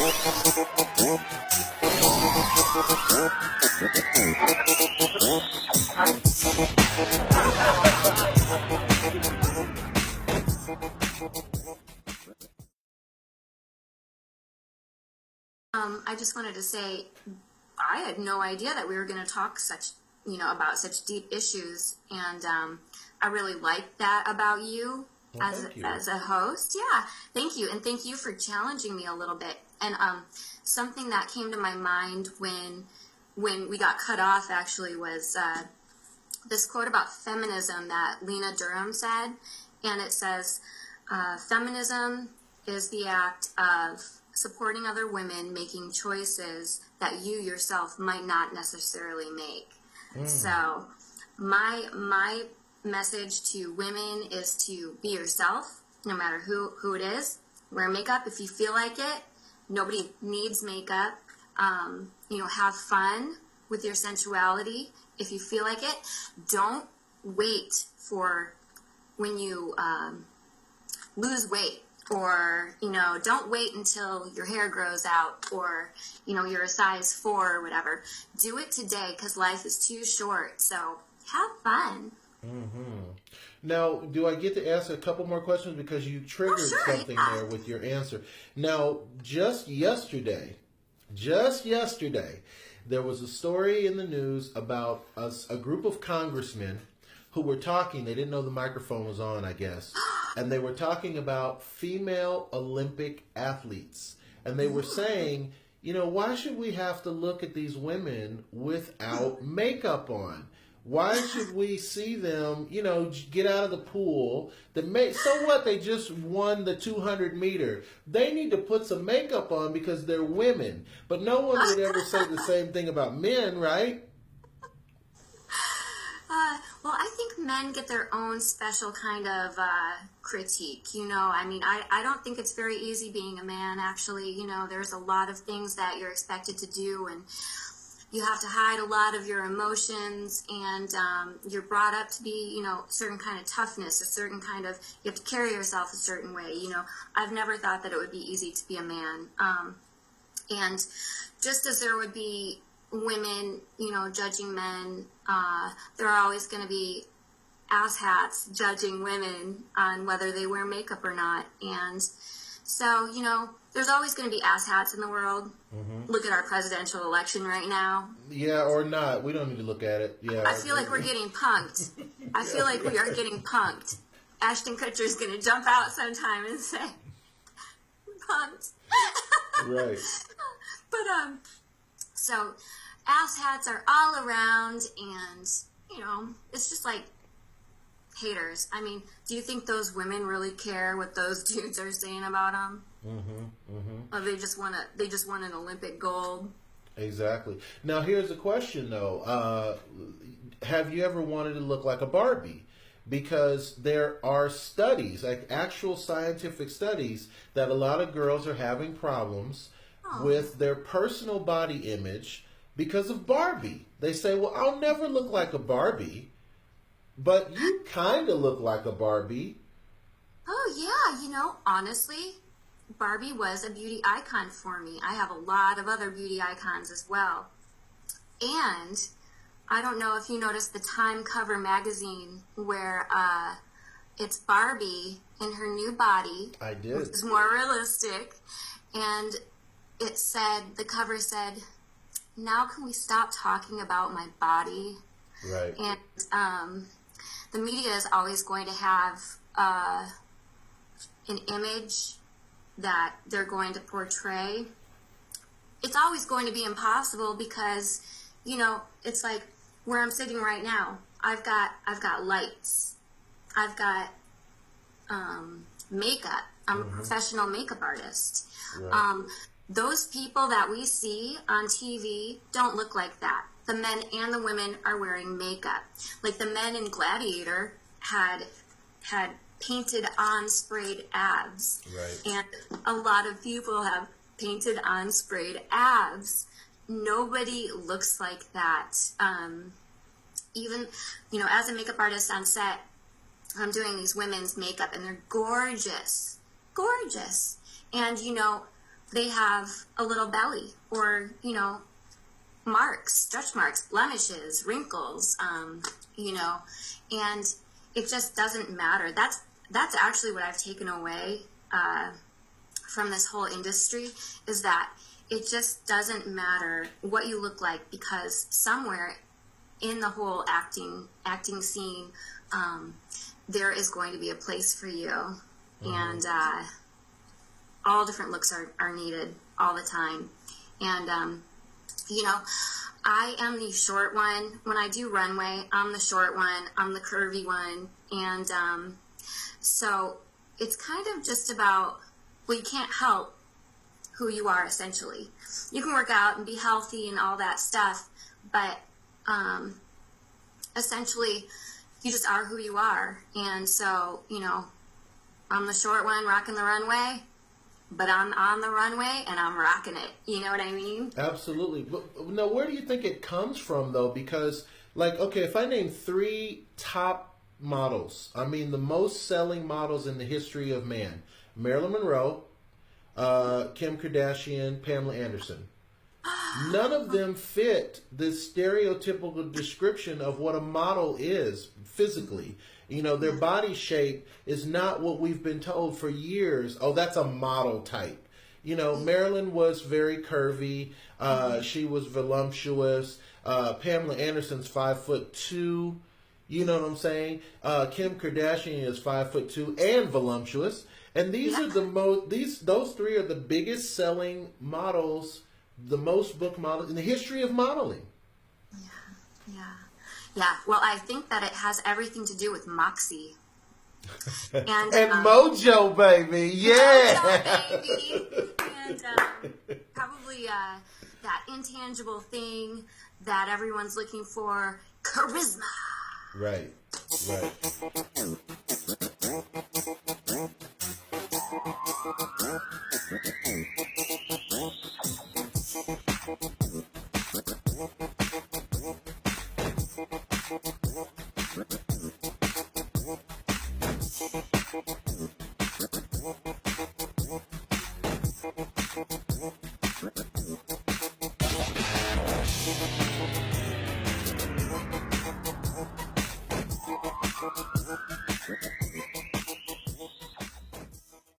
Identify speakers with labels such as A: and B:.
A: I just wanted to say, I had no idea that we were going to talk about such deep issues, and I really like that about you
B: Well, thank you.
A: as a host. Yeah, thank you, and thank you for challenging me a little bit. And something that came to my mind when we got cut off actually was this quote about feminism that Lena Durham said, and it says, "Feminism is the act of supporting other women making choices that you yourself might not necessarily make." So my message to women is to be yourself, no matter who it is. Wear makeup if you feel like it. Nobody needs makeup. Have fun with your sensuality if you feel like it. Don't wait for when you lose weight, or don't wait until your hair grows out, or you're a size 4 or whatever. Do it today, because life is too short. So have fun.
B: Now, do I get to ask a couple more questions, because you triggered something there with your answer? Now, just yesterday, there was a story in the news about a group of congressmen who were talking. They didn't know the microphone was on, I guess. And they were talking about female Olympic athletes. And they were saying, why should we have to look at these women without makeup on? Why should we see them, get out of the pool? So what? They just won the 200 meter. They need to put some makeup on because they're women. But no one would ever say the same thing about men, right?
A: Well, I think men get their own special kind of critique. I don't think it's very easy being a man, actually. There's a lot of things that you're expected to do, and you have to hide a lot of your emotions, and you're brought up to be, certain kind of toughness, a certain kind of, you have to carry yourself a certain way. I've never thought that it would be easy to be a man. And just as there would be women, judging men, there are always going to be asshats judging women on whether they wear makeup or not. And so, there's always going to be asshats in the world. Look at our presidential election right now.
B: Yeah, or not. We don't need to look at it. Yeah.
A: I feel like we're getting punked. I feel like we are getting punked. Ashton Kutcher's going to jump out sometime and say, punked.
B: Right.
A: But, so asshats are all around, and, it's just like haters. I mean, do you think those women really care what those dudes are saying about them? Or they just want an Olympic gold?
B: Exactly. Now, here's a question, though. Have you ever wanted to look like a Barbie? Because there are studies, like actual scientific studies, that a lot of girls are having problems with their personal body image because of Barbie. They say, well, I'll never look like a Barbie, but you kind of look like a Barbie.
A: Oh, yeah. Honestly, Barbie was a beauty icon for me. I have a lot of other beauty icons as well. And I don't know if you noticed the Time cover magazine where it's Barbie in her new body.
B: I did.
A: Which is more realistic. And the cover said, "Now can we stop talking about my body?"
B: Right.
A: And the media is always going to have an image that they're going to portray. It's always going to be impossible because, it's like where I'm sitting right now. I've got lights. I've got makeup. I'm a professional makeup artist.
B: Right.
A: Those people that we see on TV don't look like that. The men and the women are wearing makeup. Like the men in Gladiator had painted on sprayed abs.
B: Right.
A: And a lot of people have painted on sprayed abs. Nobody looks like that. Even, as a makeup artist on set, I'm doing these women's makeup and they're gorgeous. Gorgeous. And, they have a little belly, or, you know, marks, stretch marks, blemishes, wrinkles, you know, and it just doesn't matter. That's actually what I've taken away from this whole industry, is that it just doesn't matter what you look like, because somewhere in the whole acting scene, there is going to be a place for you, and all different looks are needed all the time. And you know, I am the short one. When I do runway, I'm the short one, I'm the curvy one, and so it's kind of just about, well, you can't help who you are, essentially. You can work out and be healthy and all that stuff, but essentially you just are who you are. And so, you know, I'm the short one rocking the runway, but I'm on the runway and I'm rocking it. You know what I mean?
B: Absolutely. But now, where do you think it comes from, though? Because, like, okay, if I name 3 top models, I mean the most selling models in the history of man: Marilyn Monroe, Kim Kardashian, Pamela Anderson. None of them fit the stereotypical description of what a model is physically. You know, their body shape is not what we've been told for years. Oh, that's a model type. You know, Marilyn was very curvy. She was voluptuous. Pamela Anderson's 5'2". You know what I'm saying? Kim Kardashian is 5'2" and voluptuous. And these are those 3 are the biggest selling models, the most booked models in the history of modeling.
A: Yeah. Well, I think that it has everything to do with moxie. And
B: mojo, baby. Yeah.
A: Mojo, baby. And probably that intangible thing that everyone's looking for, charisma.
B: Right.